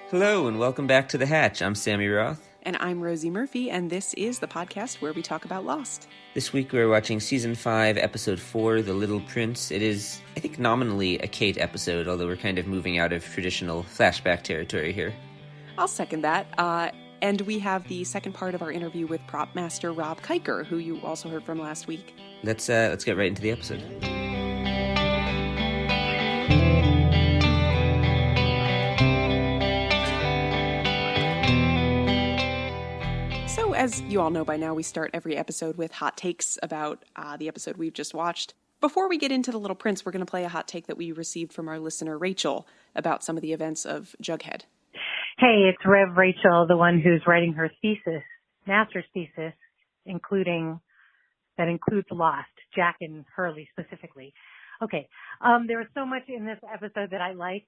Hello and welcome back to The Hatch. I'm Sammy Roth. And I'm Rosie Murphy, and this is the podcast where we talk about Lost. This week we're watching Season 5, Episode 4, The Little Prince. It is, I think, nominally a Kate episode, although we're kind of moving out of traditional flashback territory here. I'll second that. And we have the second part of our interview with prop master Rob Kyker, who you also heard from last week. Let's get right into the episode. So, as you all know by now, we start every episode with hot takes about the episode we've just watched. Before we get into The Little Prince, we're going to play a hot take that we received from our listener Rachel about some of the events of Jughead. Hey, it's Rev Rachel, the one who's writing her thesis, master's thesis, that includes Lost, Jack and Hurley specifically. Okay, there was so much in this episode that I liked.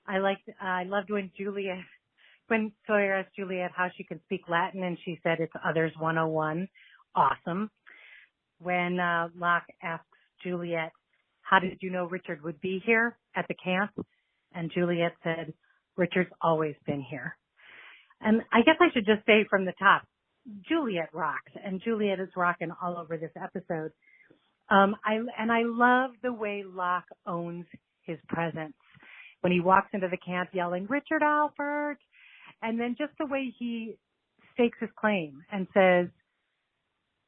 I loved when Sawyer asked Juliet how she could speak Latin, and she said it's Others 101. Awesome. When Locke asks Juliet, how did you know Richard would be here at the camp? And Juliet said, Richard's always been here. And I guess I should just say from the top, Juliet rocks, and Juliet is rocking all over this episode. I love the way Locke owns his presence. When he walks into the camp yelling, Richard Alpert, and then just the way he stakes his claim and says,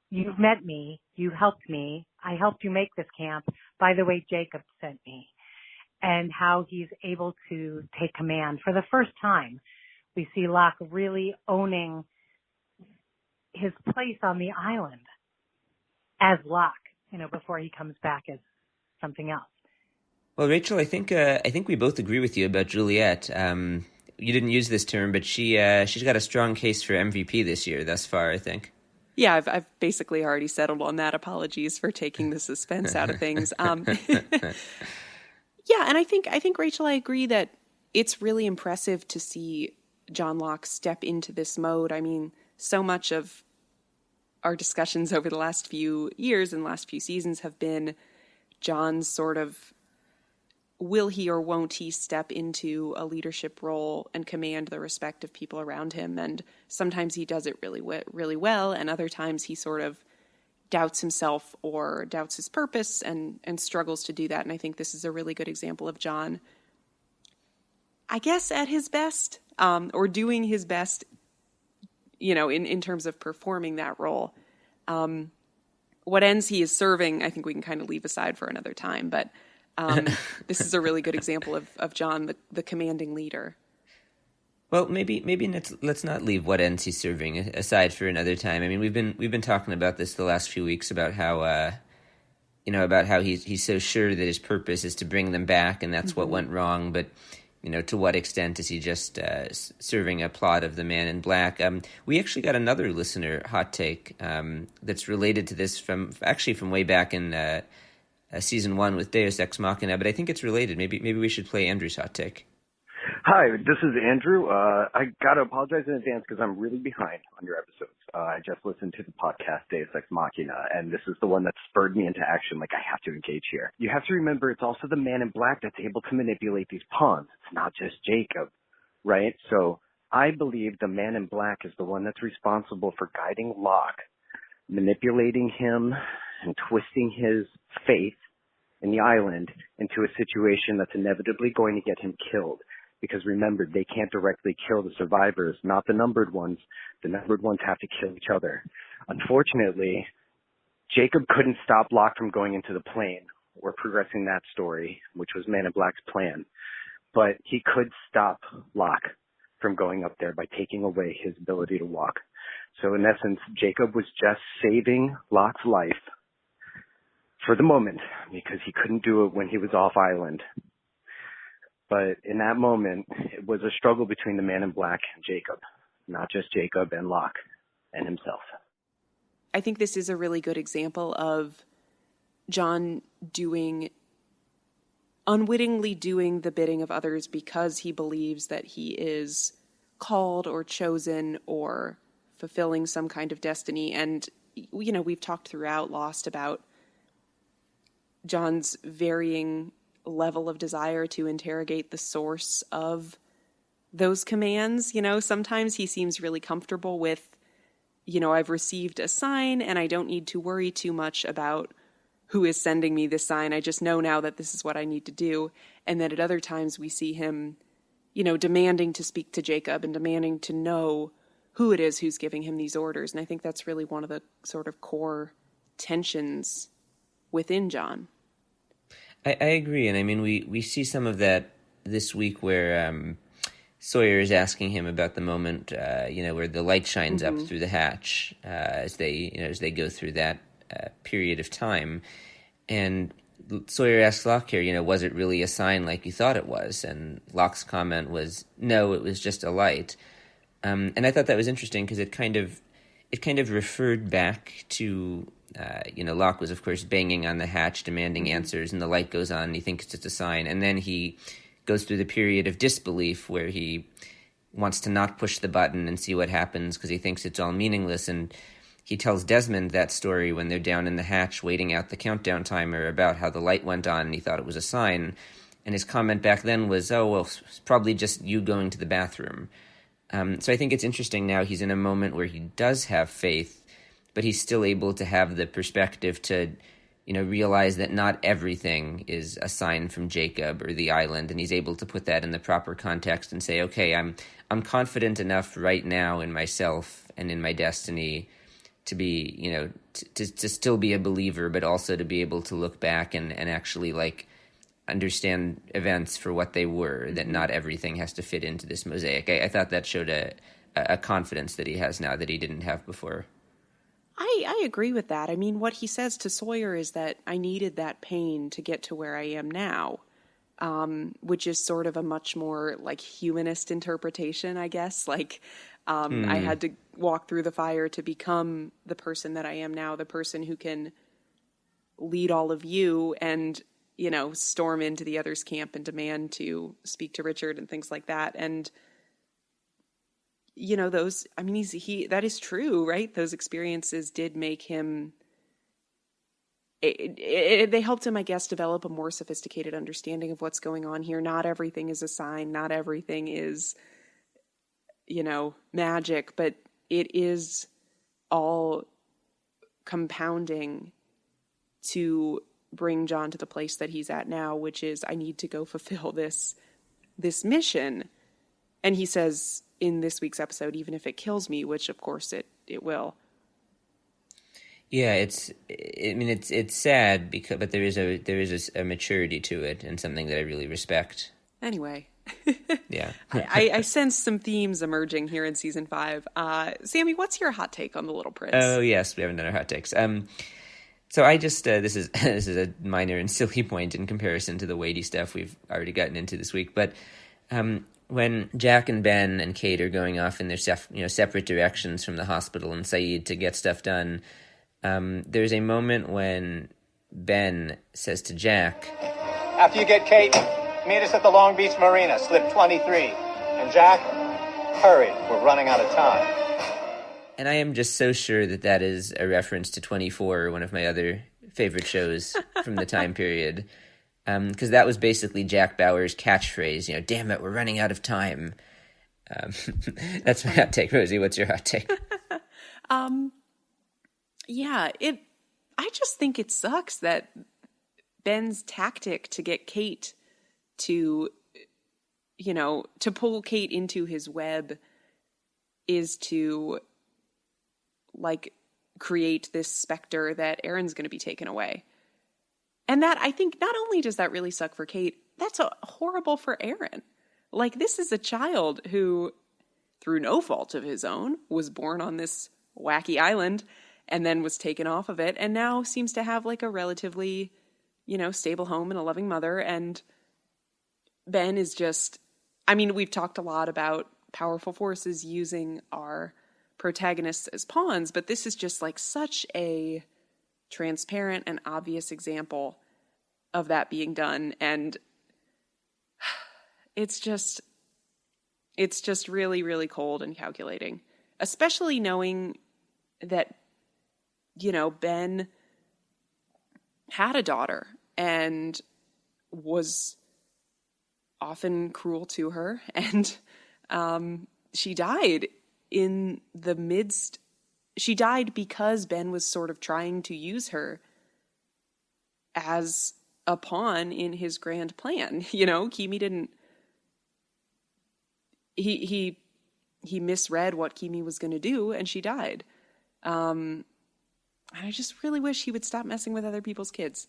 you've met me, you helped me, I helped you make this camp. By the way, Jacob sent me. And how he's able to take command. For the first time, we see Locke really owning his place on the island as Locke, before he comes back as something else. Well, Rachel, I think we both agree with you about Juliet. You didn't use this term, but she's got a strong case for MVP this year thus far, I think. Yeah, I've basically already settled on that. Apologies for taking the suspense out of things. Yeah, and I think Rachel, I agree that it's really impressive to see John Locke step into this mode. I mean, so much of our discussions over the last few years and last few seasons have been John's sort of will he or won't he step into a leadership role and command the respect of people around him. And sometimes he does it really well, and other times he sort of doubts himself or doubts his purpose and struggles to do that. And I think this is a really good example of John, I guess, at his best, or doing his best, in terms of performing that role. What ends he is serving, I think we can kind of leave aside for another time. But this is a really good example of John, the commanding leader. Well, maybe let's not leave what ends he's serving aside for another time. I mean, we've been talking about this the last few weeks about how he's so sure that his purpose is to bring them back, and that's what went wrong. But to what extent is he just serving a plot of the Man in Black? We actually got another listener hot take that's related to this from way back in season 1 with Deus Ex Machina, but I think it's related. Maybe we should play Andrew's hot take. Hi, this is Andrew. I got to apologize in advance because I'm really behind on your episodes. I just listened to the podcast Deus Ex Machina, and this is the one that spurred me into action. Like, I have to engage here. You have to remember it's also the Man in Black that's able to manipulate these pawns. It's not just Jacob, right? So I believe the Man in Black is the one that's responsible for guiding Locke, manipulating him and twisting his faith in the island into a situation that's inevitably going to get him killed. Because remember, they can't directly kill the survivors, not the numbered ones. The numbered ones have to kill each other. Unfortunately, Jacob couldn't stop Locke from going into the plane or progressing that story, which was Man in Black's plan. But he could stop Locke from going up there by taking away his ability to walk. So in essence, Jacob was just saving Locke's life for the moment because he couldn't do it when he was off island. But in that moment, it was a struggle between the Man in Black and Jacob, not just Jacob and Locke and himself. I think this is a really good example of John unwittingly doing the bidding of others because he believes that he is called or chosen or fulfilling some kind of destiny. And, we've talked throughout Lost about John's varying level of desire to interrogate the source of those commands. You know, sometimes he seems really comfortable with, you know, I've received a sign and I don't need to worry too much about who is sending me this sign. I just know now that this is what I need to do. And then at other times we see him, you know, demanding to speak to Jacob and demanding to know who it is who's giving him these orders. And I think that's really one of the sort of core tensions within John. I agree. And I mean, we see some of that this week where Sawyer is asking him about the moment, where the light shines up through the hatch as they go through that period of time. And Sawyer asks Locke here, was it really a sign like you thought it was? And Locke's comment was, no, it was just a light. And I thought that was interesting because it kind of referred back to, Locke was, of course, banging on the hatch, demanding answers, and the light goes on, and he thinks it's a sign. And then he goes through the period of disbelief where he wants to not push the button and see what happens because he thinks it's all meaningless. And he tells Desmond that story when they're down in the hatch waiting out the countdown timer about how the light went on and he thought it was a sign. And his comment back then was, oh, well, it's probably just you going to the bathroom. So I think it's interesting now he's in a moment where he does have faith, but he's still able to have the perspective to, realize that not everything is a sign from Jacob or the island, and he's able to put that in the proper context and say, okay, I'm confident enough right now in myself and in my destiny to be, to still be a believer, but also to be able to look back and actually understand events for what they were, that not everything has to fit into this mosaic. I thought that showed a confidence that he has now that he didn't have before. I agree with that. I mean, what he says to Sawyer is that I needed that pain to get to where I am now, which is sort of a much more humanist interpretation, I guess. I had to walk through the fire to become the person that I am now, the person who can lead all of you and storm into the other's camp and demand to speak to Richard and things like that. And, that is true, right? Those experiences did make him, they helped him, I guess, develop a more sophisticated understanding of what's going on here. Not everything is a sign. Not everything is, magic, but it is all compounding to bring John to the place that he's at now, which is I need to go fulfill this mission. And he says in this week's episode, even if it kills me, which of course it will. Yeah, it's sad but there is a maturity to it and something that I really respect. Anyway. Yeah. I sense some themes emerging here in season 5. Sammy, what's your hot take on The Little Prince? Oh yes, we haven't done our hot takes. So I just this is a minor and silly point in comparison to the weighty stuff we've already gotten into this week. But when Jack and Ben and Kate are going off in their separate directions from the hospital and Saeed to get stuff done, there's a moment when Ben says to Jack, "After you get Kate, meet us at the Long Beach Marina, slip 23. And Jack, hurry, we're running out of time." And I am just so sure that is a reference to 24, one of my other favorite shows from the time period. Because that was basically Jack Bauer's catchphrase, damn it, we're running out of time. That's my hot take. Rosie, what's your hot take? I just think it sucks that Ben's tactic to get Kate to pull Kate into his web is to create this specter that Aaron's going to be taken away. And that, I think, not only does that really suck for Kate, that's horrible for Aaron. This is a child who, through no fault of his own, was born on this wacky island and then was taken off of it and now seems to have a relatively, stable home and a loving mother. And Ben is just, we've talked a lot about powerful forces using our protagonists as pawns, but this is just such a transparent and obvious example of that being done. And it's just really, really cold and calculating, especially knowing that, Ben had a daughter and was often cruel to her and She died in the midst. She died because Ben was sort of trying to use her as a pawn in his grand plan. Kimi didn't. He misread what Kimi was going to do, and she died. I just really wish he would stop messing with other people's kids.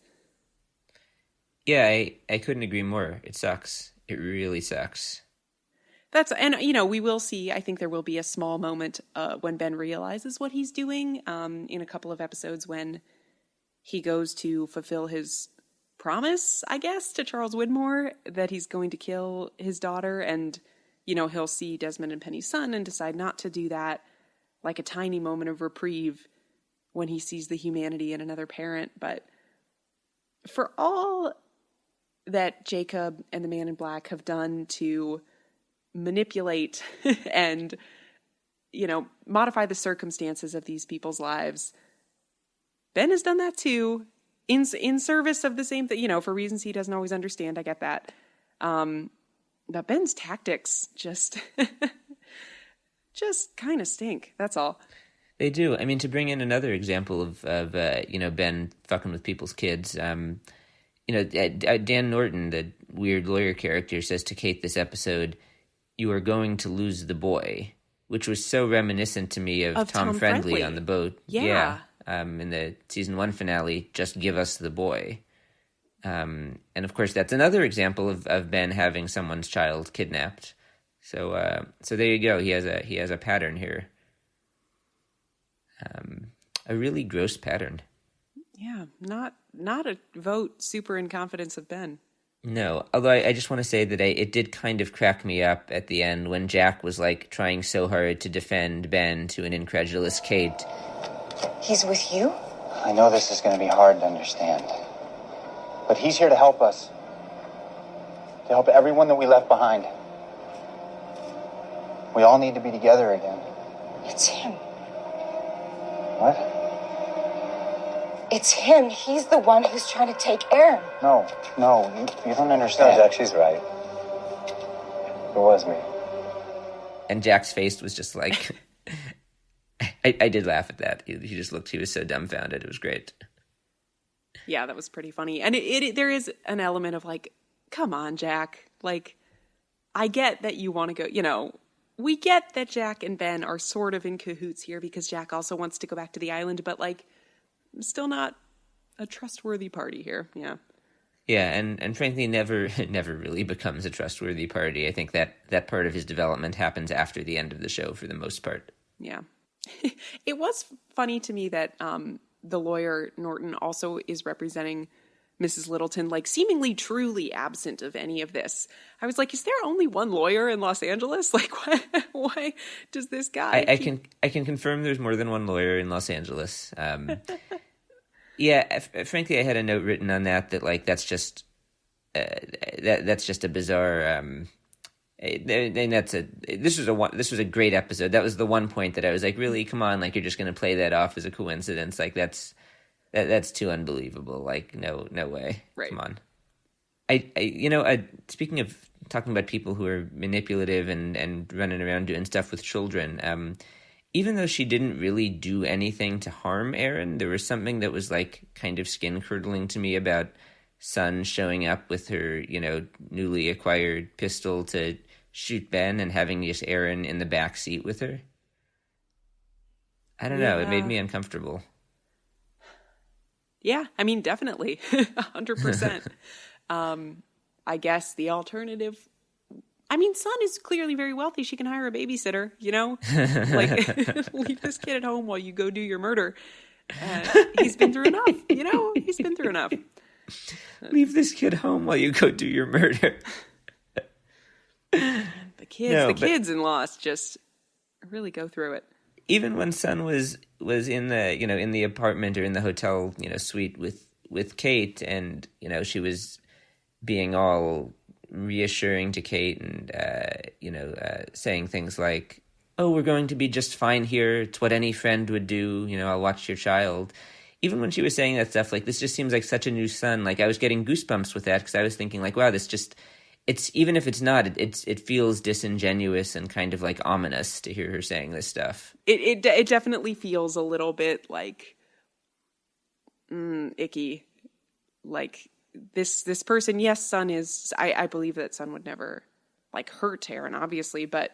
Yeah, I couldn't agree more. It sucks. It really sucks. We will see, I think there will be a small moment when Ben realizes what he's doing in a couple of episodes when he goes to fulfill his promise, I guess, to Charles Widmore that he's going to kill his daughter. And, he'll see Desmond and Penny's son and decide not to do that, like a tiny moment of reprieve when he sees the humanity in another parent. But for all that Jacob and the Man in Black have done to manipulate and, modify the circumstances of these people's lives, Ben has done that too, in service of the same thing, for reasons he doesn't always understand. I get that. But Ben's tactics just kind of stink. That's all. They do. I mean, to bring in another example of Ben fucking with people's kids, Dan Norton, the weird lawyer character, says to Kate this episode, "You are going to lose the boy," which was so reminiscent to me of Tom Friendly on the boat. Yeah. In the season 1 finale, "Just give us the boy." And of course, that's another example of Ben having someone's child kidnapped. So there you go. He has a pattern here. A really gross pattern. Yeah, not a vote super in confidence of Ben. No, although I just want to say that it did kind of crack me up at the end when Jack was like trying so hard to defend Ben to an incredulous Kate. He's with you? I know this is going to be hard to understand, but he's here to help us. To help everyone that we left behind. We all need to be together again. It's him. What? It's him. He's the one who's trying to take Aaron. No, you don't understand. No, Jack, she's right. It was me. And Jack's face was just like... I did laugh at that. He was so dumbfounded. It was great. Yeah, that was pretty funny. And there is an element of like, come on, Jack. Like, I get that you want to go, we get that Jack and Ben are sort of in cahoots here because Jack also wants to go back to the island, but like, still not a trustworthy party here. Yeah. Yeah, and frankly, never really becomes a trustworthy party. I think that part of his development happens after the end of the show for the most part. Yeah. It was funny to me that the lawyer, Norton, also is representing Mrs. Littleton, like seemingly truly absent of any of this. I was like, is there only one lawyer in Los Angeles? Like, why does this guy... I can confirm there's more than one lawyer in Los Angeles. Yeah, frankly, I had a note written on that like that's just that's just a bizarre. And this was a great episode. That was the one point that I was like, really, come on, like you're just going to play that off as a coincidence? Like that's too unbelievable. Like no way. Right. Come on. Speaking of talking about people who are manipulative and running around doing stuff with children, even though she didn't really do anything to harm Aaron, there was something that was like kind of skin-curdling to me about Sun showing up with her, newly acquired pistol to shoot Ben and having just Aaron in the back seat with her. I don't know. It made me uncomfortable. Yeah, I mean, definitely. 100%. I guess the alternative... I mean, Sun is clearly very wealthy. She can hire a babysitter, Like, leave this kid at home while you go do your murder. He's been through enough, He's been through enough. Leave this kid home while you go do your murder. The kids in Lost just really go through it. Even when Sun was in the, in the apartment or in the hotel, suite with Kate, and, she was being all reassuring to Kate and, saying things like, oh, we're going to be just fine here. It's what any friend would do. I'll watch your child. Even when she was saying that stuff, like, this just seems like such a new Sun. Like, I was getting goosebumps with that because I was thinking, like, wow, this just, it's even if it's not, it feels disingenuous and kind of like ominous to hear her saying this stuff. It definitely feels a little bit like icky. Like this person, yes, Sun is. I believe that Sun would never like hurt Aaron, obviously, but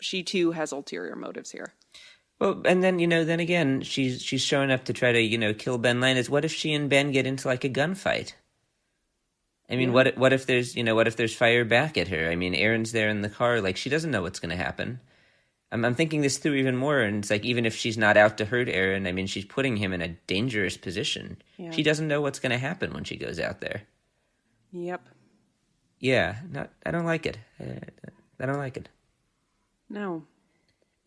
she too has ulterior motives here. Well, and then then again, she's showing up to try to kill Ben Linus. What if she and Ben get into like a gunfight? I mean, what if there's fire back at her? I mean, Aaron's there in the car, like she doesn't know what's going to happen. I'm thinking this through even more, and it's like even if she's not out to hurt Aaron, I mean, she's putting him in a dangerous position. Yeah. She doesn't know what's going to happen when she goes out there. Yep. Yeah, I don't like it. I don't like it. No.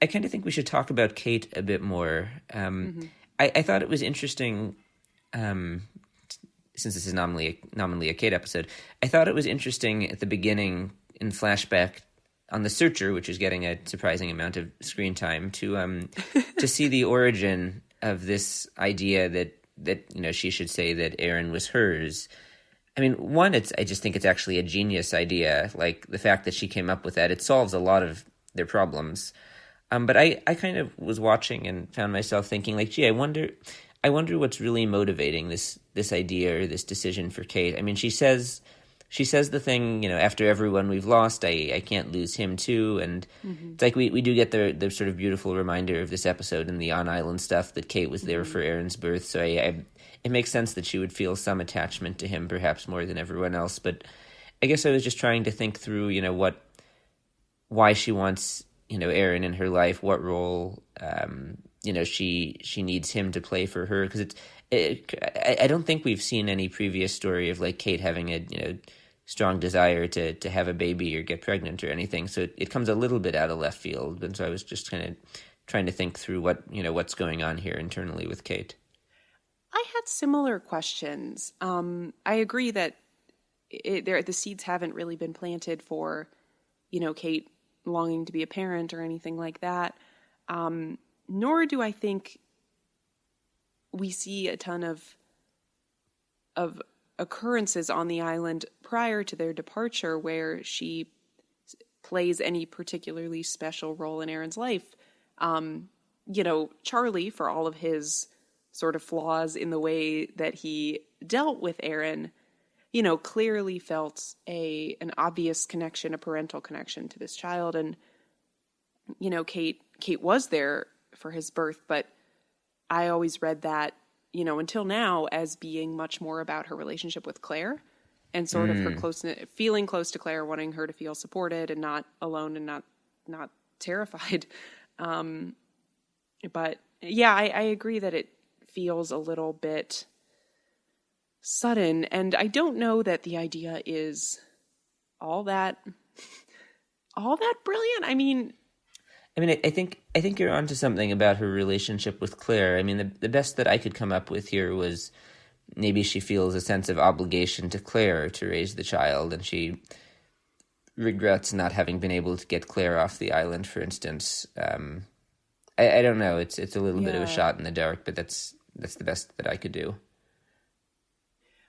I kind of think we should talk about Kate a bit more. I thought it was interesting, since this is nominally a Kate episode, I thought it was interesting at the beginning in flashback on the Searcher, which is getting a surprising amount of screen time, to see the origin of this idea that she should say that Aaron was hers. I mean, one, I just think it's actually a genius idea. Like the fact that she came up with that, it solves a lot of their problems. But I kind of was watching and found myself thinking, like, gee, I wonder what's really motivating this idea or this decision for Kate. I mean, she says the thing, after everyone we've lost, I can't lose him too. And it's like we do get the sort of beautiful reminder of this episode in the on-island stuff that Kate was there for Aaron's birth. So it makes sense that she would feel some attachment to him, perhaps more than everyone else. But I guess I was just trying to think through, why she wants Aaron in her life, what role she needs him to play for her, because I don't think we've seen any previous story of like Kate having a strong desire to have a baby or get pregnant or anything, so it comes a little bit out of left field. And so I was just kind of trying to think through what's going on here internally with Kate. I had similar questions. I agree that the seeds haven't really been planted for Kate longing to be a parent or anything like that. Nor do I think we see a ton of occurrences on the island prior to their departure where she plays any particularly special role in Aaron's life. Charlie, for all of his sort of flaws in the way that he dealt with Aaron, clearly felt an obvious connection, a parental connection to this child. And, Kate was there for his birth, but I always read that, until now, as being much more about her relationship with Claire and sort of her closeness, feeling close to Claire, wanting her to feel supported and not alone and not terrified. But yeah, I agree that it feels a little bit sudden, and I don't know that the idea is all that brilliant. I mean, I think you're onto something about her relationship with Claire. I mean, the best that I could come up with here was maybe she feels a sense of obligation to Claire to raise the child, and she regrets not having been able to get Claire off the island, for instance. I don't know. It's a little bit of a shot in the dark, but that's the best that I could do.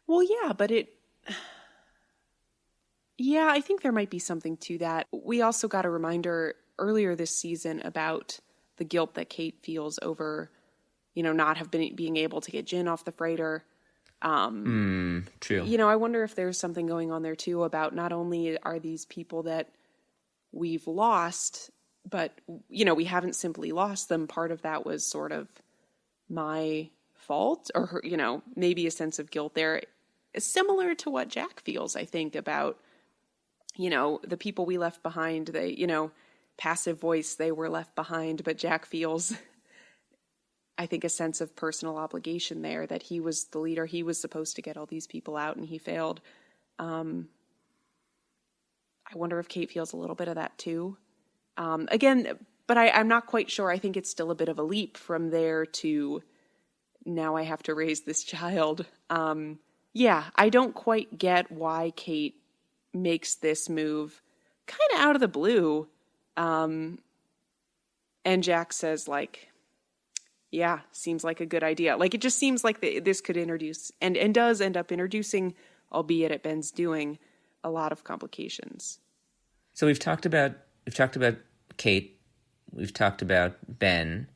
Well, yeah, but I think there might be something to that. We also got a reminder earlier this season about the guilt that Kate feels over, not being able to get Jin off the freighter. True. I wonder if there's something going on there too about not only are these people that we've lost, but, we haven't simply lost them. Part of that was sort of my fault, or her, maybe a sense of guilt there. Similar to what Jack feels, I think, about, the people we left behind. They, passive voice, they were left behind, but Jack feels, I think, a sense of personal obligation there, that he was the leader. He was supposed to get all these people out, and he failed. I wonder if Kate feels a little bit of that too. Again, but I'm not quite sure. I think it's still a bit of a leap from there to now I have to raise this child. I don't quite get why Kate makes this move kind of out of the blue. And Jack says, like, yeah, seems like a good idea. Like, it just seems like this could introduce, and does end up introducing, albeit at Ben's doing, a lot of complications. So we've talked about Kate, we've talked about Ben.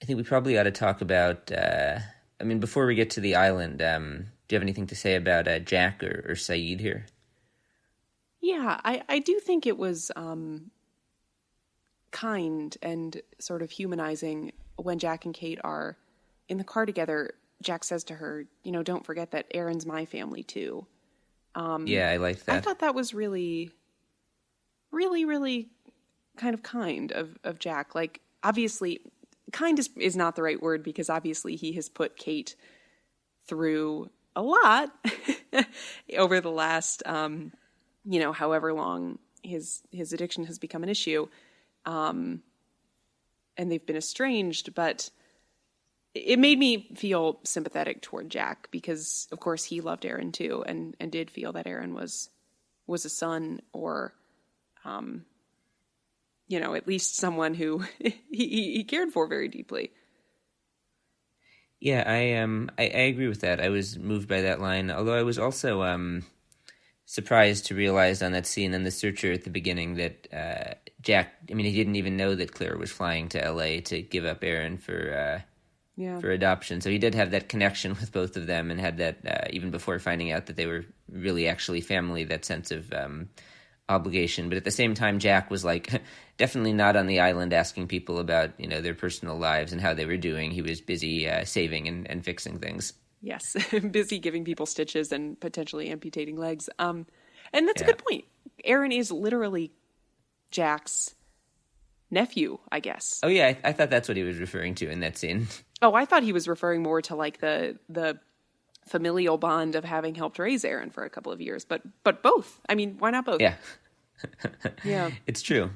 I think we probably ought to talk about. Before we get to the island, do you have anything to say about Jack or Saeed here? Yeah, I do think it was kind and sort of humanizing when Jack and Kate are in the car together. Jack says to her, don't forget that Aaron's my family too. Yeah, I liked that. I thought that was really, really, really kind of kind of Jack. Like, obviously, kind is not the right word, because obviously he has put Kate through a lot over the last, however long his addiction has become an issue. And they've been estranged, but it made me feel sympathetic toward Jack, because of course he loved Aaron too, and did feel that Aaron was a son, or, at least someone who he cared for very deeply. Yeah, I agree with that. I was moved by that line, although I was also surprised to realize on that scene in The Searcher at the beginning that Jack, he didn't even know that Claire was flying to LA to give up Aaron for adoption. So he did have that connection with both of them, and had that even before finding out that they were really actually family, that sense of obligation. But at the same time, Jack was like definitely not on the island asking people about their personal lives and how they were doing. He was busy saving and fixing things. Yes, busy giving people stitches and potentially amputating legs. And that's a good point. Aaron is literally Jack's nephew, I guess. Oh yeah, I thought that's what he was referring to in that scene. Oh, I thought he was referring more to like the familial bond of having helped raise Aaron for a couple of years, but both. Why not both? Yeah. Yeah. It's true.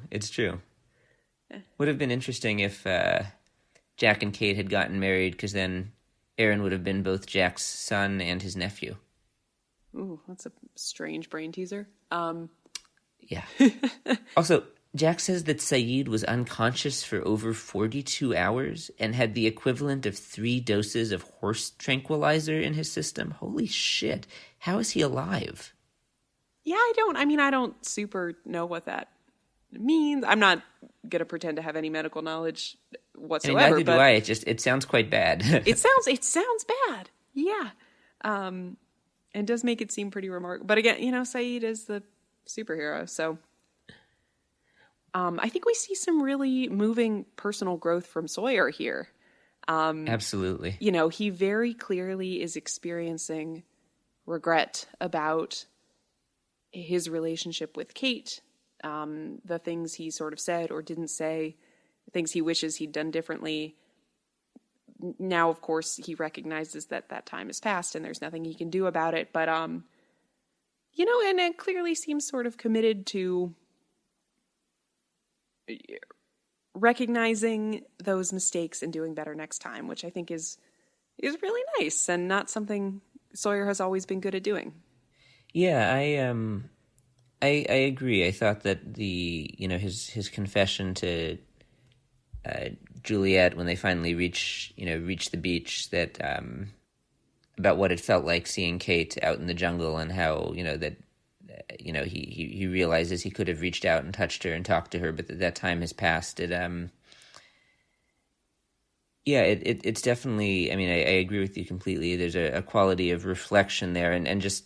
Would have been interesting if Jack and Kate had gotten married, because then Aaron would have been both Jack's son and his nephew. Ooh, that's a strange brain teaser. Yeah. Also, Jack says that Saeed was unconscious for over 42 hours and had the equivalent of 3 doses of horse tranquilizer in his system. Holy shit. How is he alive? Yeah, I don't super know what that means. I'm not going to pretend to have any medical knowledge whatsoever. Neither do I. It sounds quite bad. It sounds bad. Yeah. And does make it seem pretty remarkable. But again, Saeed is the superhero, so I think we see some really moving personal growth from Sawyer here. Absolutely. He very clearly is experiencing regret about his relationship with Kate, the things he sort of said or didn't say, things he wishes he'd done differently. Now, of course, he recognizes that time has passed and there's nothing he can do about it. But, and it clearly seems sort of committed to recognizing those mistakes and doing better next time, which I think is really nice and not something Sawyer has always been good at doing. Yeah, I agree. I thought that his confession to Juliet when they finally reach the beach, that about what it felt like seeing Kate out in the jungle, and how he realizes he could have reached out and touched her and talked to her, but that time has passed. It's definitely. I agree with you completely. There's a quality of reflection there, and just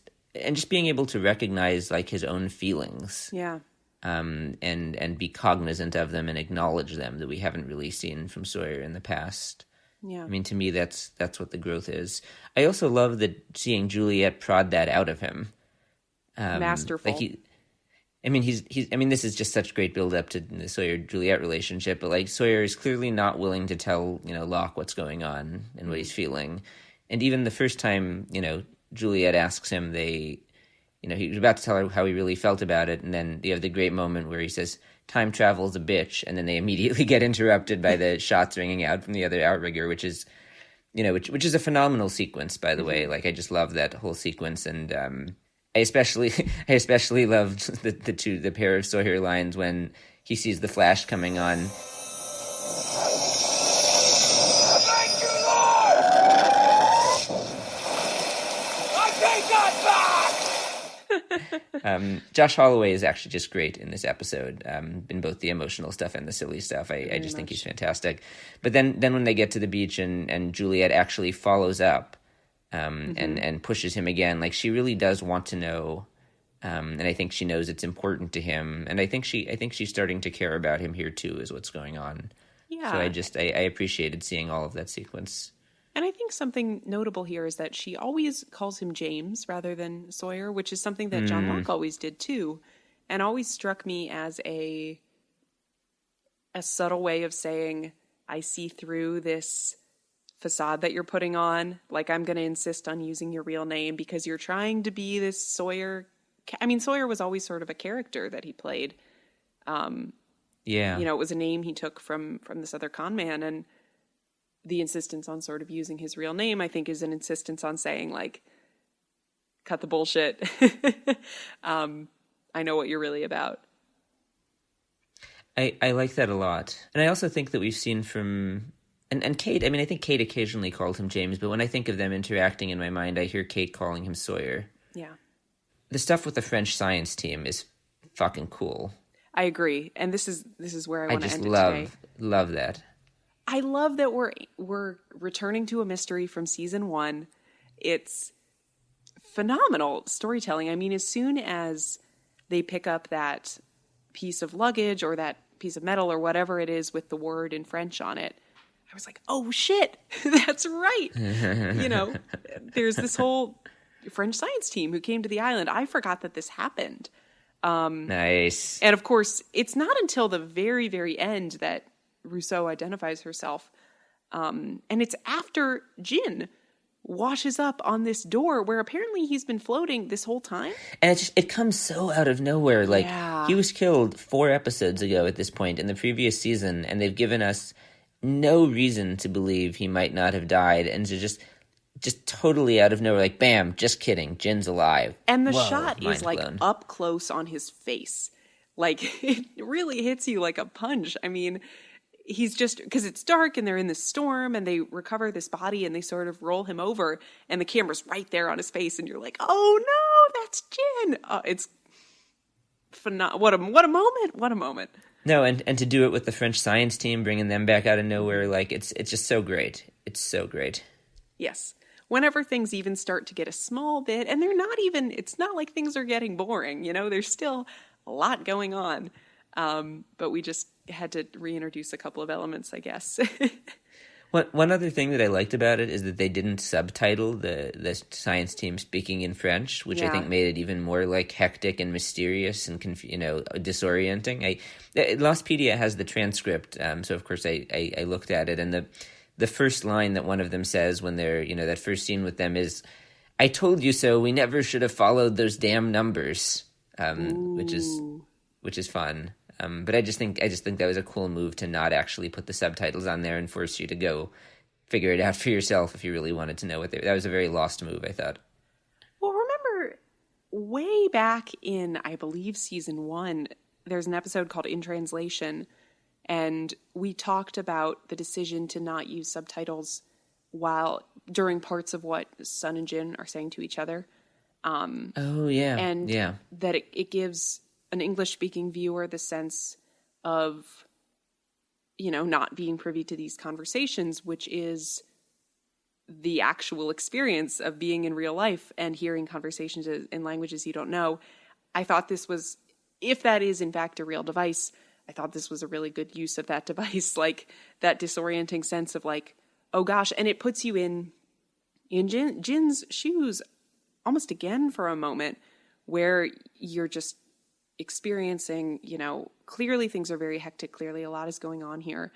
being able to recognize like his own feelings. Yeah. And be cognizant of them and acknowledge them, that we haven't really seen from Sawyer in the past. Yeah. To me, that's what the growth is. I also love that seeing Juliet prod that out of him. Masterful. He's this is just such great build up to the Sawyer-Juliet relationship, but like Sawyer is clearly not willing to tell, Locke what's going on and what he's feeling. And even the first time, Juliet asks him, he was about to tell her how he really felt about it, and then you have the great moment where he says, "Time travel's a bitch," and then they immediately get interrupted by the shots ringing out from the other outrigger, which is, which is a phenomenal sequence, by the way. Like, I just love that whole sequence, and I especially loved the pair of Sawyer lines when he sees the flash coming on. Josh Holloway is actually just great in this episode, in both the emotional stuff and the silly stuff. I just think he's fantastic. But then when they get to the beach and Juliet actually follows up and pushes him again, like, she really does want to know. And I think she knows it's important to him, and I think she's starting to care about him here too, is what's going on. Yeah. So I appreciated seeing all of that sequence. And I think something notable here is that she always calls him James rather than Sawyer, which is something that John Locke always did too, and always struck me as a subtle way of saying, I see through this facade that you're putting on. Like, I'm going to insist on using your real name because you're trying to be this Sawyer. I mean, Sawyer was always sort of a character that he played. Yeah. It was a name he took from this other con man, and the insistence on sort of using his real name, I think, is an insistence on saying, like, cut the bullshit. I know what you're really about. I like that a lot. And I also think that we've seen from... And Kate, I mean, I think Kate occasionally called him James, but when I think of them interacting in my mind, I hear Kate calling him Sawyer. Yeah. The stuff with the French science team is fucking cool. I agree. And this is where I want to end it today. I just love that. I love that we're returning to a mystery from season 1. It's phenomenal storytelling. I mean, as soon as they pick up that piece of luggage or that piece of metal or whatever it is with the word in French on it, I was like, oh shit, that's right. There's this whole French science team who came to the island. I forgot that this happened. Nice. And of course, it's not until the very, very end that Rousseau identifies herself. And it's after Jin washes up on this door where apparently he's been floating this whole time. And it comes so out of nowhere. Like, yeah. He was killed 4 episodes ago at this point in the previous season, and they've given us no reason to believe he might not have died. And so just totally out of nowhere, like, bam, just kidding, Jin's alive. And the Whoa, shot is, like, blown. up close on his face. Like, it really hits you like a punch. I mean, he's just, because it's dark and they're in this storm and they recover this body and they sort of roll him over and the camera's right there on his face and you're like, oh no, that's Jin. It's phenomenal. What a moment. No, and to do it with the French science team, bringing them back out of nowhere, like, it's just so great. It's so great. Yes. Whenever things even start to get a small bit, and it's not like things are getting boring, there's still a lot going on. But we just had to reintroduce a couple of elements, I guess. One other thing that I liked about it is that they didn't subtitle the science team speaking in French, which I think made it even more, like, hectic and mysterious and disorienting. Lostpedia has the transcript, so of course I looked at it, and the first line that one of them says when they're, that first scene with them is, "I told you so. We never should have followed those damn numbers," which is fun. But I just think that was a cool move to not actually put the subtitles on there and force you to go figure it out for yourself if you really wanted to know what that was a very Lost move, I thought. Well, remember way back in, I believe, season 1, there's an episode called In Translation, and we talked about the decision to not use subtitles during parts of what Sun and Jin are saying to each other. Oh, yeah. And yeah. that it gives an English-speaking viewer the sense of, not being privy to these conversations, which is the actual experience of being in real life and hearing conversations in languages you don't know. I thought this was, if that is in fact a real device, I thought this was a really good use of that device, like that disorienting sense of like, oh gosh, and it puts you in Jin's shoes almost again for a moment where you're just experiencing, clearly things are very hectic, clearly a lot is going on here,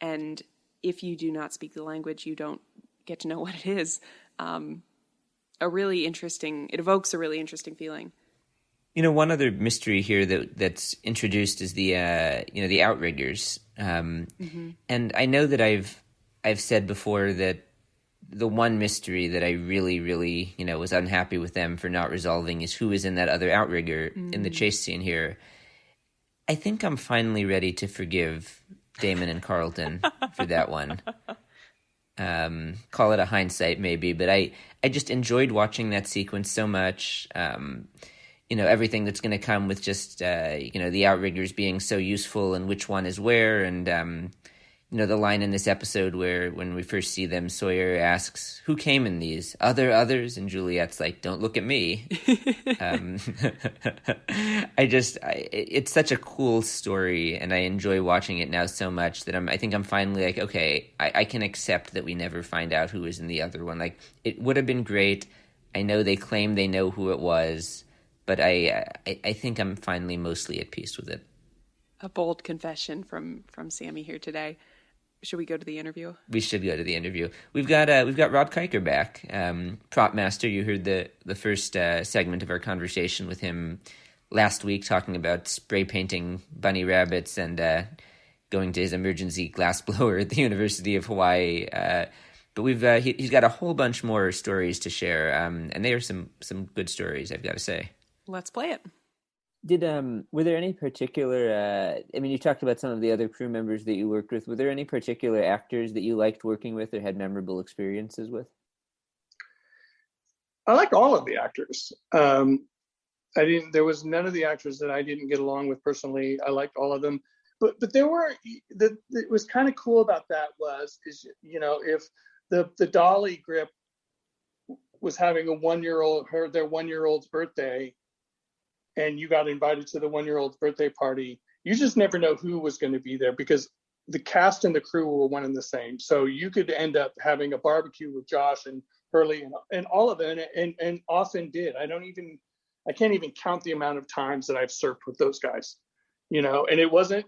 and if you do not speak the language, you don't get to know what it is. It evokes a really interesting feeling. One other mystery here that's introduced is the outriggers. And I know that I've said before that the one mystery that I really, really, was unhappy with them for not resolving is who is in that other outrigger in the chase scene here. I think I'm finally ready to forgive Damon and Carlton for that one. Call it a hindsight maybe, but I just enjoyed watching that sequence so much. everything that's going to come with just, the outriggers being so useful and which one is where. And, the line in this episode where when we first see them, Sawyer asks, "Who came in these? Others?" And Juliet's like, "Don't look at me." It's such a cool story, and I enjoy watching it now so much that I think I'm finally like, okay, I can accept that we never find out who is in the other one. Like, it would have been great. I know they claim they know who it was, but I think I'm finally mostly at peace with it. A bold confession from Sammy here today. Should we go to the interview? We should go to the interview. We've got Rob Kyker back, prop master. You heard the first segment of our conversation with him last week, talking about spray painting bunny rabbits and going to his emergency glass blower at the University of Hawaii. But he's got a whole bunch more stories to share, and they are some good stories, I've got to say. Let's play it. Were there any particular, you talked about some of the other crew members that you worked with. Were there any particular actors that you liked working with or had memorable experiences with? I like all of the actors. There was none of the actors that I didn't get along with personally. I liked all of them, but there were, it was kind of cool about that is if the Dolly grip was having their 1-year-old's birthday, and you got invited to the 1-year-old's birthday party, you just never know who was going to be there because the cast and the crew were one and the same. So you could end up having a barbecue with Josh and Hurley and all of it, and often did. I can't even count the amount of times that I've surfed with those guys, and it wasn't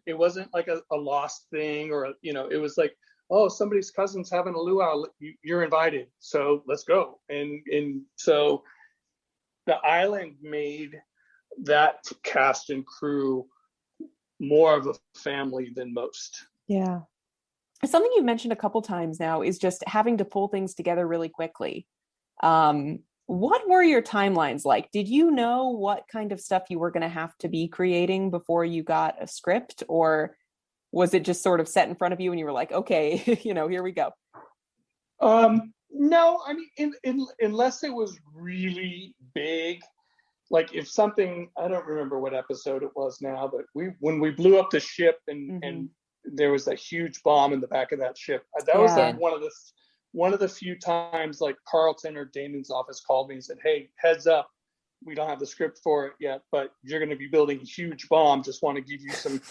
like a lost thing or, it was like, oh, somebody's cousin's having a luau, you're invited, so let's go. And so the island made that cast and crew more of a family than most. Yeah. Something you've mentioned a couple times now is just having to pull things together really quickly. What were your timelines like? Did you know what kind of stuff you were going to have to be creating before you got a script, or was it just sort of set in front of you and you were like, okay, here we go? No, unless it was really big. Like if something, I don't remember what episode it was now, but when we blew up the ship and there was a huge bomb in the back of that ship. That was like one of the few times like Carlton or Damon's office called me and said, "Hey, heads up, we don't have the script for it yet, but you're going to be building a huge bomb. Just want to give you some."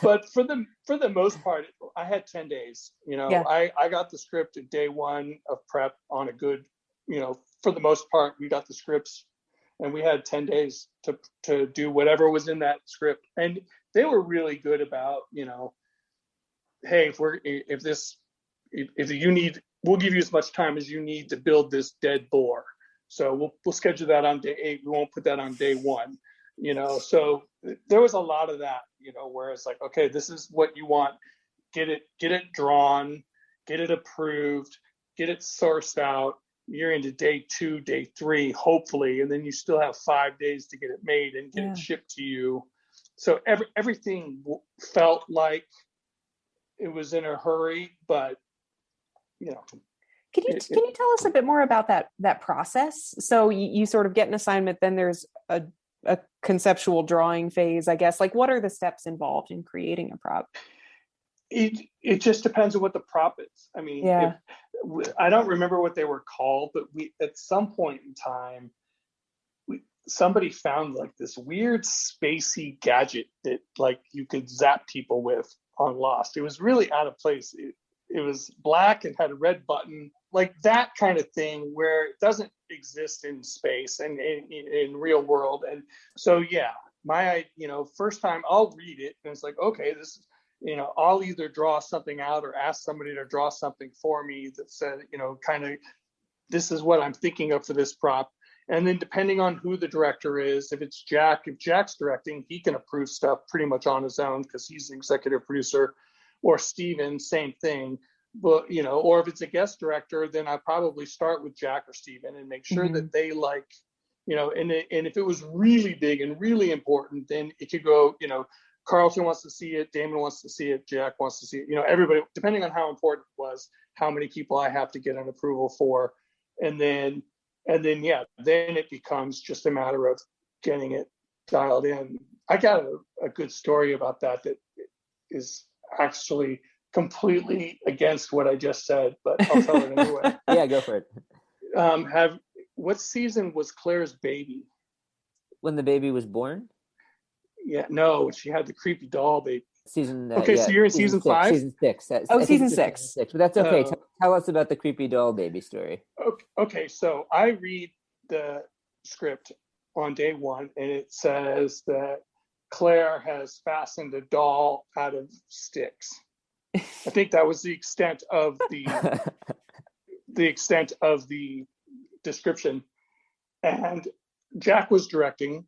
But for the most part, I had 10 days. I got the script at day one of prep on a good. For the most part, we got the scripts and we had 10 days to do whatever was in that script. And they were really good about, hey, if you need, we'll give you as much time as you need to build this dead boar. So we'll schedule that on day 8. We won't put that on day 1, so there was a lot of that, where it's like, okay, this is what you want. Get it drawn, get it approved, get it sourced out. You're into day 2, day 3, hopefully, and then you still have 5 days to get it made and get it shipped to you. So everything felt like it was in a hurry, but Can you tell us a bit more about that process? So you sort of get an assignment, then there's a conceptual drawing phase, I guess. Like, what are the steps involved in creating a prop? It just depends on what the prop is. I don't remember what they were called, but at some point in time, somebody found like this weird spacey gadget that like you could zap people with on Lost. It was really out of place. It was black and had a red button, like that kind of thing where it doesn't exist in space and in real world. And so, my, first time I'll read it and it's like, okay, this is, I'll either draw something out or ask somebody to draw something for me that said, kind of, this is what I'm thinking of for this prop. And then depending on who the director is, if Jack's directing, he can approve stuff pretty much on his own because he's the executive producer, or Steven, same thing. But, or if it's a guest director, then I probably start with Jack or Steven and make sure that they like, and if it was really big and really important, then it could go, Carlton wants to see it, Damon wants to see it, Jack wants to see it, everybody, depending on how important it was, how many people I have to get an approval for. And then And then, then it becomes just a matter of getting it dialed in. I got a good story about that is actually completely against what I just said, but I'll tell it anyway. Yeah, go for it. What season was Claire's baby? When the baby was born? Yeah, no, she had the creepy doll baby. Season. Okay, so you're in season 5? Season 6. Season 6. But that's okay. Tell us about the creepy doll baby story. Okay, so I read the script on day 1, and it says that Claire has fastened a doll out of sticks. I think that was the extent of the description. And Jack was going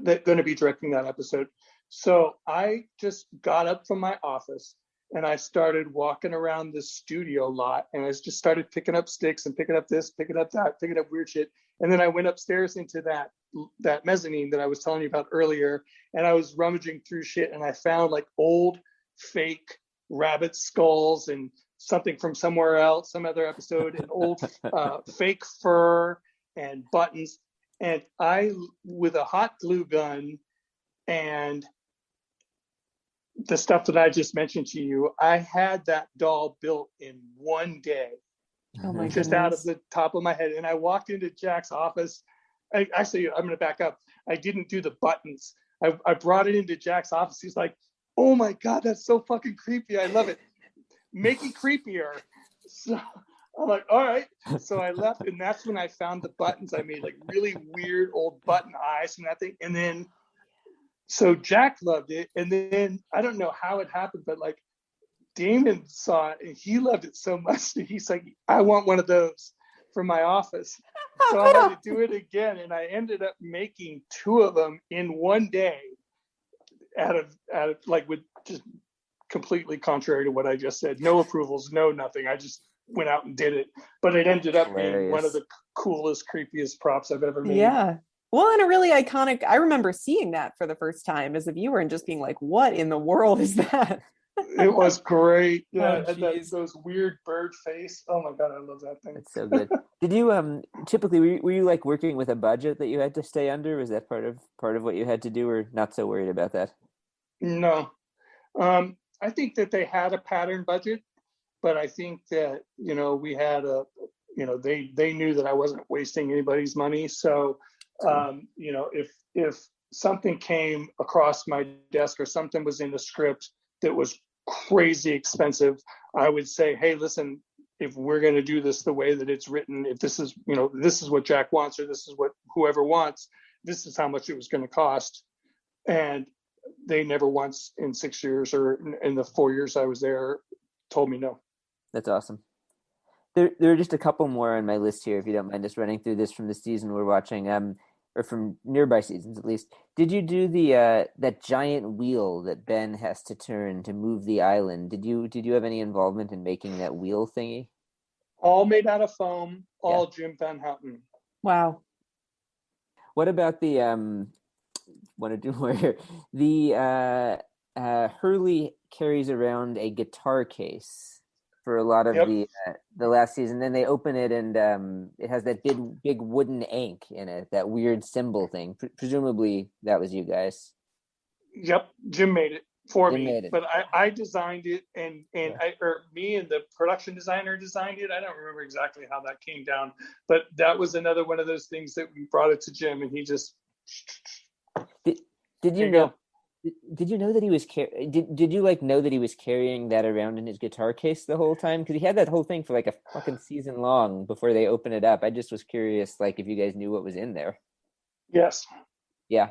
to be directing that episode. So I just got up from my office and I started walking around the studio lot, and I just started picking up sticks and picking up this, picking up that, picking up weird shit. And then I went upstairs into that mezzanine that I was telling you about earlier, and I was rummaging through shit, and I found like old fake rabbit skulls and something from somewhere else, some other episode, and old fake fur and buttons. And I, with a hot glue gun and the stuff that I just mentioned to you, I had that doll built in one day. Oh my just goodness. Out of the top of my head. And I walked into Jack's office. I'm going to back up. I didn't do the buttons. I brought it into Jack's office. He's like, oh my God, that's so fucking creepy. I love it. Make it creepier. So I'm like, all right. So I left, and that's when I found the buttons. I made like really weird old button eyes and that thing. And then, so Jack loved it. And then I don't know how it happened, but like Damon saw it and he loved it so much that he's like, I want one of those for my office. So I had to do it again. And I ended up making 2 of them in one day out of like, with just completely contrary to what I just said. No approvals, no nothing. I just went out and did it. But it ended up being one of the coolest, creepiest props I've ever made. Yeah. Well, and a really iconic, I remember seeing that for the first time as a viewer and just being like, what in the world is that? It was great. Yeah, Oh, those weird bird face. Oh my God, I love that thing. It's so good. Did you typically were you like working with a budget that you had to stay under? Was that part of what you had to do, or not so worried about that? No. I think that they had a pattern budget, but I think that, we had they knew that I wasn't wasting anybody's money. So, if something came across my desk or something was in the script that was crazy expensive, I would say, hey, listen, if we're going to do this the way that it's written, if this is, this is what Jack wants, or this is what whoever wants, this is how much it was going to cost. And they never once in 6 years or in the 4 years I was there told me no. That's awesome. There are just a couple more on my list here, if you don't mind just running through this from the season we're watching, or from nearby seasons at least. Did you do the that giant wheel that Ben has to turn to move the island? Did you have any involvement in making that wheel thingy? All made out of foam, all Jim Van Houten. Wow. What about the want to do more here? The Hurley carries around a guitar case for a lot of the last season. Then they open it and it has that big wooden ink in it, that weird symbol thing. Presumably that was you guys. Yep, Jim made it for me. But I designed it, and me and the production designer designed it. I don't remember exactly how that came down, but that was another one of those things that we brought it to Jim, and he just. Did you know? Did you know that he was did you like know that he was carrying that around in his guitar case the whole time? Because he had that whole thing for like a fucking season long before they open it up. I just was curious, like, if you guys knew what was in there. Yes. Yeah.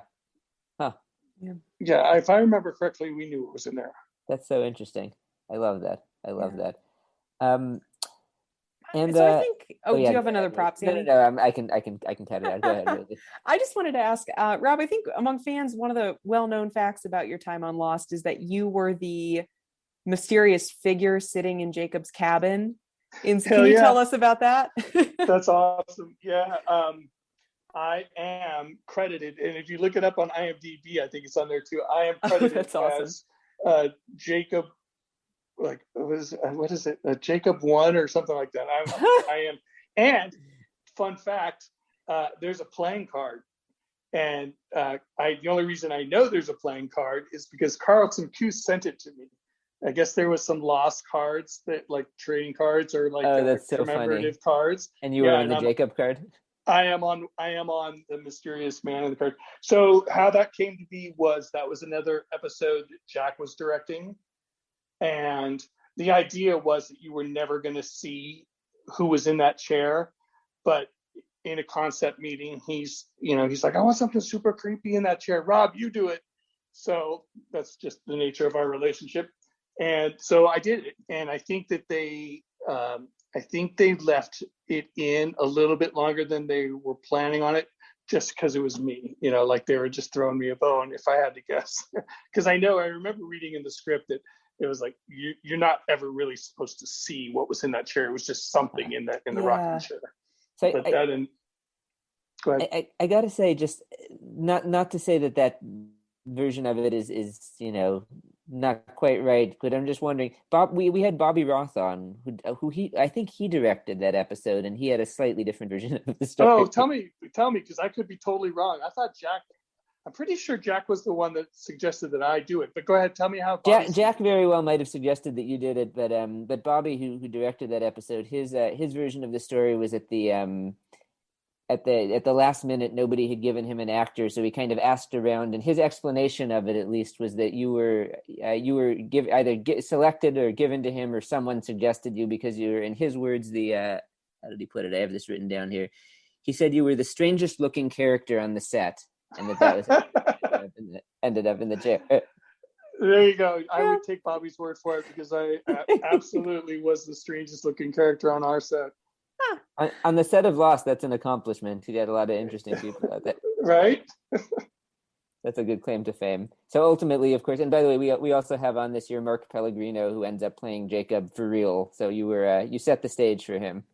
Huh. Yeah. If I remember correctly, we knew what was in there. That's so interesting. I love that. that. And so I think. Do you have another prop? No. I can cut it out. Go ahead. Really. I just wanted to ask, Rob. I think among fans, one of the well-known facts about your time on Lost is that you were the mysterious figure sitting in Jacob's cabin. Can you tell us about that? That's awesome. Yeah, I am credited, and if you look it up on IMDb, I think it's on there too. I am credited That's awesome. as Jacob. Like what is it? Jacob 1 or something like that. I am. And fun fact, there's a playing card. And the only reason I know there's a playing card is because Carlton Cuse sent it to me. I guess there was some lost cards that like trading cards or like that's so commemorative funny. cards. And you were on the Jacob card? I am on the Mysterious Man in the card. So how that came to be was that was another episode that Jack was directing. And the idea was that you were never going to see who was in that chair. But in a concept meeting, he's like, I want something super creepy in that chair. Rob, you do it. So that's just the nature of our relationship. And so I did it. And I think that they left it in a little bit longer than they were planning on it, just because it was me, like they were just throwing me a bone if I had to guess. Because I remember reading in the script that it was like, you're not ever really supposed to see what was in that chair. It was just something in the rocking chair. So but go ahead. I gotta say, just not to say that version of it is not quite right, but I'm just wondering, we had Bobby Roth on, who I think he directed that episode, and he had a slightly different version of the story. Oh, tell me, because I could be totally wrong. I thought I'm pretty sure Jack was the one that suggested that I do it. But go ahead, tell me how. Jack very well might have suggested that you did it, but Bobby, who directed that episode, his version of the story was at the last minute. Nobody had given him an actor, so he kind of asked around, and his explanation of it, at least, was that you were selected or given to him, or someone suggested you because you were, in his words, how did he put it? I have this written down here. He said you were the strangest looking character on the set, and that was ended up in the chair. There you go. I would take Bobby's word for it, because I absolutely was the strangest looking character on our set. On the set of Lost, that's an accomplishment. You had a lot of interesting people out there. Right? That's a good claim to fame. So ultimately, of course, and by the way, we also have on this year Mark Pellegrino, who ends up playing Jacob for real. So you set the stage for him.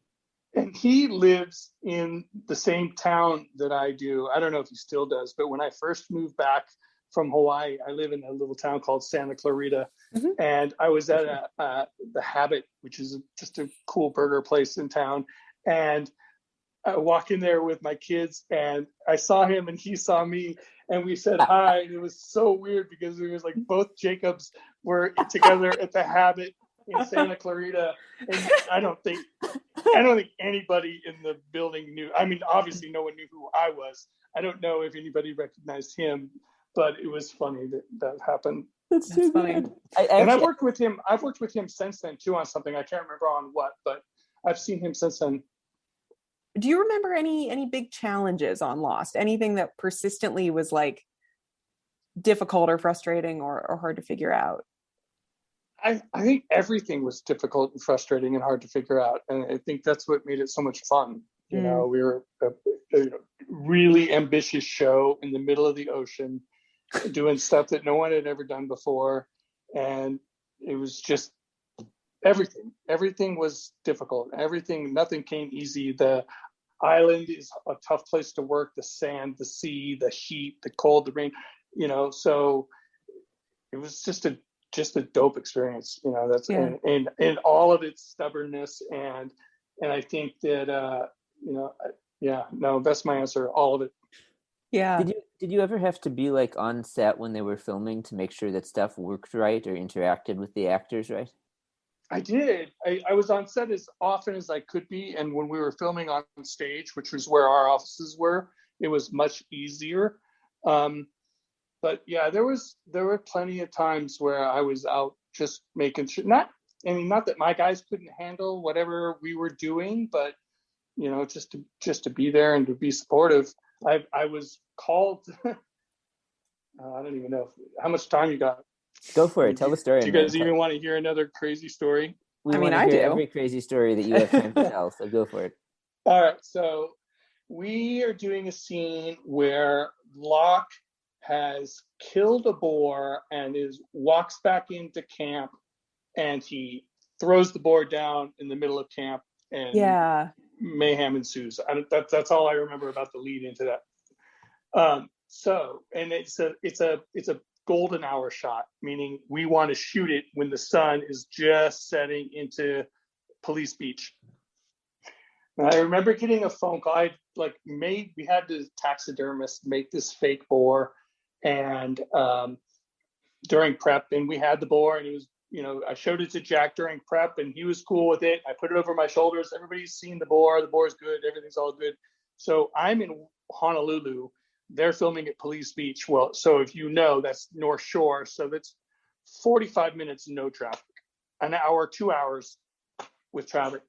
And he lives in the same town that I do. I don't know if he still does, but when I first moved back from Hawaii, I live in a little town called Santa Clarita. Mm-hmm. And I was at the Habit, which is just a cool burger place in town. And I walk in there with my kids, and I saw him and he saw me, and we said hi. And it was so weird, because it was like both Jacobs were together at the Habit in Santa Clarita. And I don't think anybody in the building knew. I mean, obviously no one knew who I was. I don't know if anybody recognized him, but it was funny that happened. That's funny. I've worked with him since then too, on something. I can't remember on what, but I've seen him since then. Do you remember any big challenges on Lost? Anything that persistently was like difficult or frustrating or hard to figure out? I think everything was difficult and frustrating and hard to figure out. And I think that's what made it so much fun. We were a really ambitious show in the middle of the ocean, doing stuff that no one had ever done before. And it was just everything was difficult. Nothing came easy. The island is a tough place to work. The sand, the sea, the heat, the cold, the rain, so it was just a dope experience, and all of its stubbornness. And I think that, that's my answer. All of it. Yeah. Did you ever have to be like on set when they were filming to make sure that stuff worked right or interacted with the actors right? I did. I was on set as often as I could be. And when we were filming on stage, which was where our offices were, it was much easier. But yeah, there were plenty of times where I was out just making sure, not that my guys couldn't handle whatever we were doing, but just to be there and to be supportive. I was called. I don't even know how much time you got. Go for it. Tell the story. Do you guys even want to hear another crazy story? I do. Every crazy story that you have time to tell, so go for it. All right. So we are doing a scene where Locke has killed a boar and walks back into camp, and he throws the boar down in the middle of camp, and mayhem ensues. That's all I remember about the lead into that. And it's a golden hour shot, meaning we want to shoot it when the sun is just setting into Police Beach. And I remember getting a phone call. We had the taxidermist make this fake boar, and during prep, and we had the boar, and it was, I showed it to Jack during prep, and he was cool with it. I put it over my shoulders. Everybody's seen the boar's good, everything's all good. So I'm in Honolulu. They're filming at Police Beach. Well, so if that's North Shore, so that's 45 minutes, no traffic, an hour, 2 hours with traffic.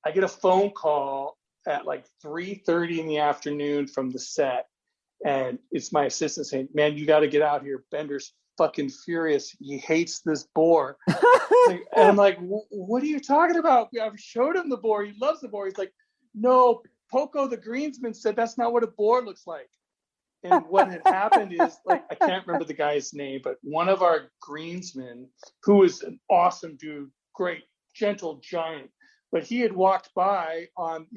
I get a phone call at like 3:30 in the afternoon from the set, and it's my assistant saying, "Man, you got to get out here. Bender's fucking furious. He hates this boar." And I'm like, "What are you talking about? I've showed him the boar. He loves the boar." He's like, "No, Poco the greensman said that's not what a boar looks like." And what had happened is, I can't remember the guy's name, but one of our greensmen, who was an awesome dude, great, gentle giant, but he had walked by on,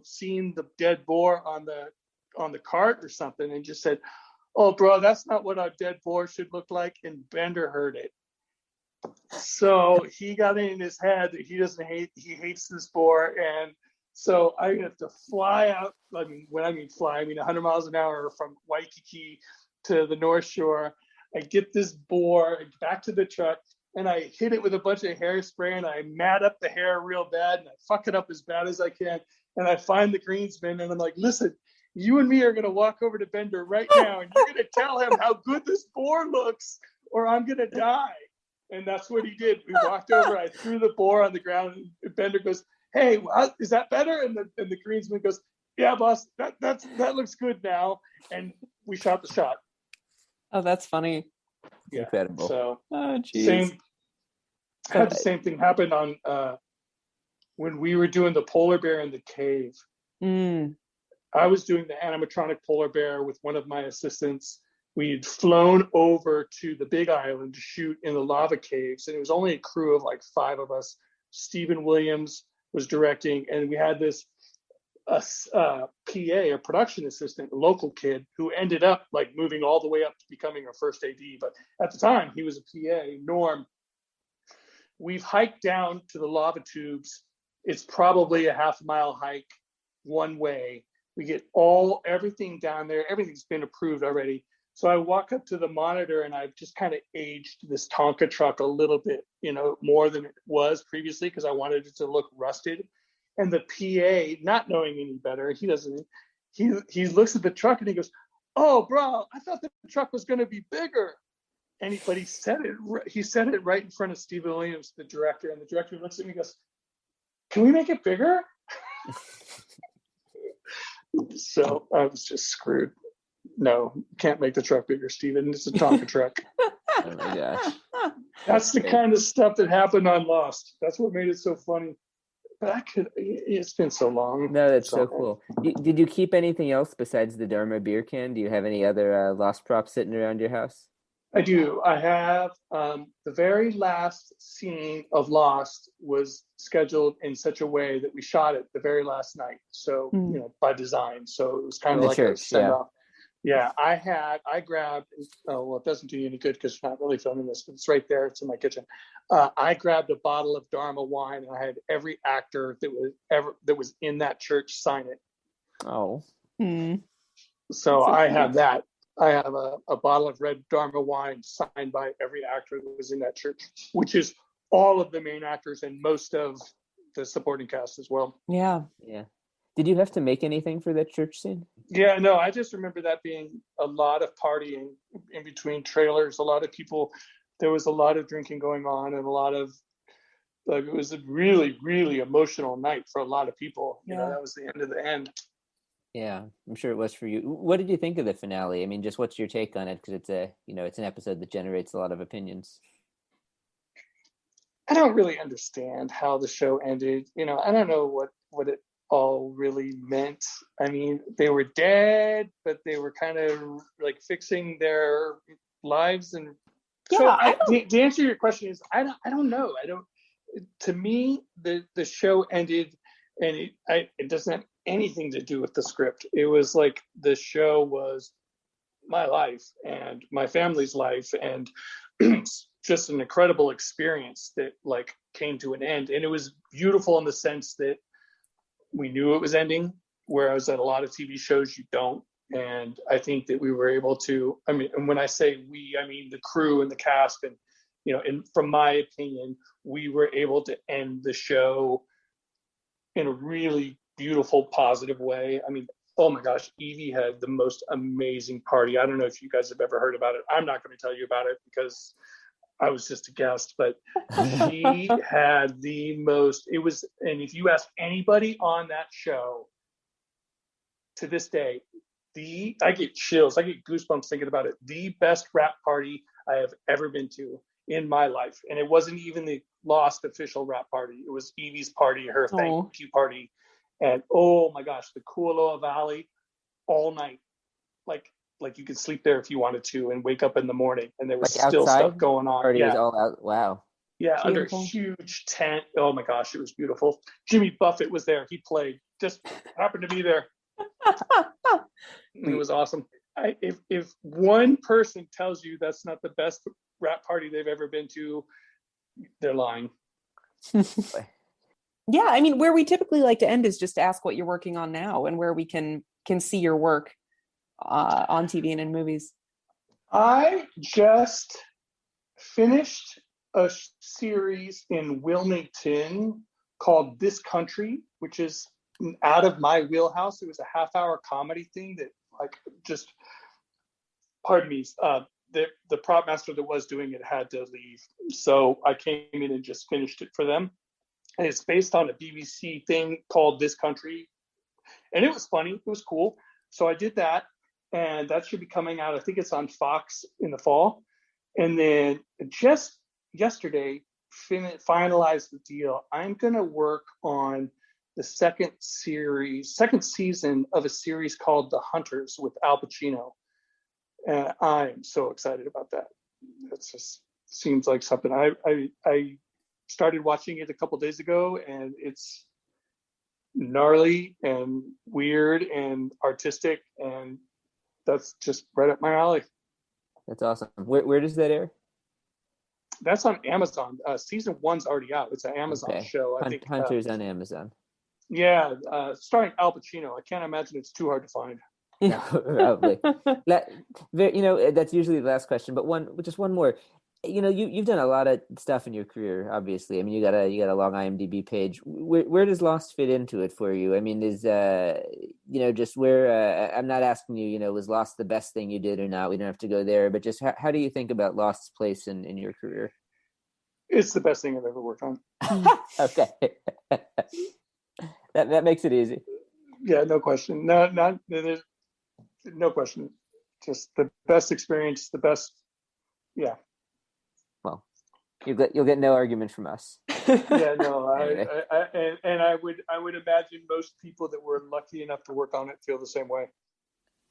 seen the dead boar on the cart or something, and just said, "Oh, bro, that's not what a dead boar should look like." And Bender heard it. So he got it in his head that he hates this boar. And so I have to fly out. When I mean fly, 100 miles an hour from Waikiki to the North Shore. I get this boar back to the truck, and I hit it with a bunch of hairspray, and I mat up the hair real bad, and I fuck it up as bad as I can. And I find the greensman, and I'm like, "Listen, you and me are going to walk over to Bender right now, and you're going to tell him how good this boar looks, or I'm going to die." And that's what he did. We walked over, I threw the boar on the ground, and Bender goes, "Hey, is that better?" And the greensman goes, "Yeah, boss, that looks good now." And we shot the shot. Oh, that's funny. Yeah. Incredible. So geez. had the same thing happen on when we were doing the polar bear in the cave. I was doing the animatronic polar bear with one of my assistants. We had flown over to the Big Island to shoot in the lava caves, and it was only a crew of like 5 of us. Stephen Williams was directing, and we had this PA, a production assistant, a local kid, who ended up moving all the way up to becoming our first AD. But at the time, he was a PA, Norm. We've hiked down to the lava tubes. It's probably a half-mile hike one way. We get everything down there. Everything's been approved already. So I walk up to the monitor, and I've just kind of aged this Tonka truck a little bit, more than it was previously, because I wanted it to look rusted. And the PA, not knowing any better, he looks at the truck and he goes, "Oh, bro, I thought the truck was going to be bigger." But he said it right in front of Stephen Williams, the director, and the director looks at me and goes, "Can we make it bigger?" So I was just screwed. No, can't make the truck bigger, Steven. It's a Tonka truck. Oh my gosh. That's the kind of stuff that happened on Lost. That's what made it so funny. But it's been so long. No, that's so cool. Did you keep anything else besides the Dharma beer can? Do you have any other Lost props sitting around your house? I do. I have the very last scene of Lost was scheduled in such a way that we shot it the very last night. So, by design. So it was kind of like a send-off. Yeah, I grabbed, it doesn't do you any good because we're not really filming this, but it's right there. It's in my kitchen. I grabbed a bottle of Dharma wine, and I had every actor that was in that church sign it. Oh. So I have that. I have a bottle of red Dharma wine signed by every actor that was in that church, which is all of the main actors and most of the supporting cast as well. Yeah. Yeah. Did you have to make anything for that church scene? Yeah, no, I just remember that being a lot of partying in between trailers. A lot of people, there was a lot of drinking going on, and a lot of, it was a really, really emotional night for a lot of people. You know, that was the end of the end. Yeah, I'm sure it was for you. What did you think of the finale? I mean, just what's your take on it? Because it's an episode that generates a lot of opinions. I don't really understand how the show ended. I don't know what it all really meant. I mean, they were dead, but they were kind of fixing their lives. And so to answer your question is, I don't know. To me, the show ended, and it doesn't have anything to do with the script. It was like the show was my life and my family's life, and just an incredible experience that came to an end. And it was beautiful in the sense that we knew it was ending, whereas at a lot of TV shows you don't. And I think that we were able to, I mean, and when I say we, I mean the crew and the cast, and, you know, and from my opinion, we were able to end the show in a really beautiful, positive way. I mean, oh my gosh, Evie had the most amazing party. I don't know if you guys have ever heard about it. I'm not going to tell you about it because I was just a guest, but she had the most, it was, and if you ask anybody on that show to this day, I get chills, I get goosebumps thinking about it. The best wrap party I have ever been to in my life. And it wasn't even the Lost official wrap party. It was Evie's party, her thank you party. And oh my gosh, the Kualoa Valley all night. Like you could sleep there if you wanted to and wake up in the morning and there was still stuff going on. Party was all out. Wow. Yeah, Beautiful. under a huge tent. Oh my gosh, it was beautiful. Jimmy Buffett was there. He played, just happened to be there. It was awesome. If one person tells you that's not the best wrap party they've ever been to, they're lying. Yeah, I mean, where we typically like to end is just to ask what you're working on now and where we can see your work on TV and in movies. I just finished a series in Wilmington called This Country, which is out of my wheelhouse. It was a half-hour comedy thing that, like, just, pardon me, the prop master that was doing it had to leave. So I came in and just finished it for them. And it's based on a BBC thing called This Country. And it was funny. It was cool. So I did that. And that should be coming out. I think it's on Fox in the fall. And then just yesterday, finalized the deal. I'm going to work on the second season of a series called The Hunters with Al Pacino. And I'm so excited about that. It just seems like something. I started watching it a couple days ago, and it's gnarly and weird and artistic, and that's just right up my alley. That's awesome. Where does that air? That's on Amazon. Season 1's already out. It's an Amazon show. I think Hunters on Amazon. Yeah, starring Al Pacino. I can't imagine it's too hard to find. Probably. That's usually the last question, but just one more. You've done a lot of stuff in your career, obviously. I mean, you got a long IMDb page. Where does Lost fit into it for you? I mean, is just where I'm not asking you, was Lost the best thing you did or not? We don't have to go there, but just how do you think about Lost's place in your career? It's the best thing I've ever worked on. Okay. That makes it easy. Yeah, no question. There's no question. Just the best experience, the best. Yeah. Well, you'll get no argument from us. Yeah, no. Anyway. I would imagine most people that were lucky enough to work on it feel the same way.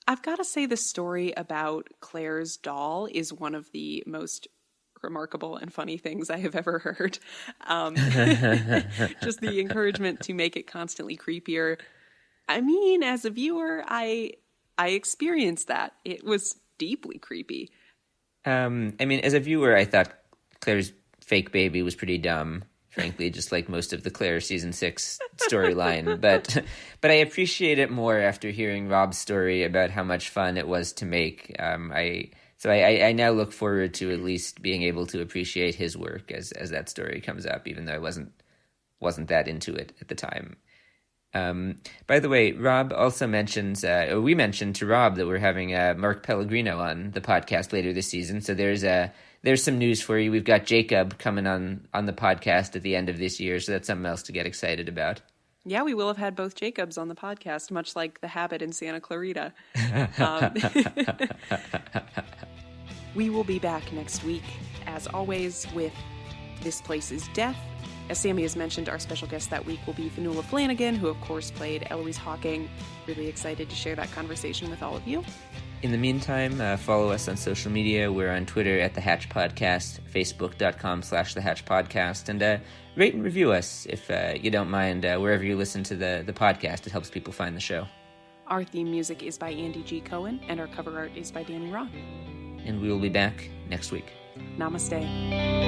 I've got to say, the story about Claire's doll is one of the most remarkable and funny things I have ever heard. Just the encouragement to make it constantly creepier. I mean, as a viewer, I experienced that. It was deeply creepy. I mean, as a viewer, I thought Claire's fake baby was pretty dumb, frankly, just like most of the Claire season 6 storyline. But I appreciate it more after hearing Rob's story about how much fun it was to make. I now look forward to at least being able to appreciate his work as that story comes up, even though I wasn't that into it at the time. By the way, Rob also mentions, we mentioned to Rob that we're having Mark Pellegrino on the podcast later this season. So there's some news for you. We've got Jacob coming on the podcast at the end of this year. So that's something else to get excited about. Yeah, we will have had both Jacobs on the podcast, much like The Habit in Santa Clarita. We will be back next week, as always, with This Place is Death. As Sammy has mentioned, our special guest that week will be Fionnuala Flanagan, who of course played Eloise Hawking. Really excited to share that conversation with all of you. In the meantime, follow us on social media. We're on Twitter at The Hatch Podcast, Facebook.com/The Hatch Podcast, and rate and review us if you don't mind, wherever you listen to the podcast. It helps people find the show. Our theme music is by Andy G. Cohen, and our cover art is by Danny Roth. And we will be back next week. Namaste.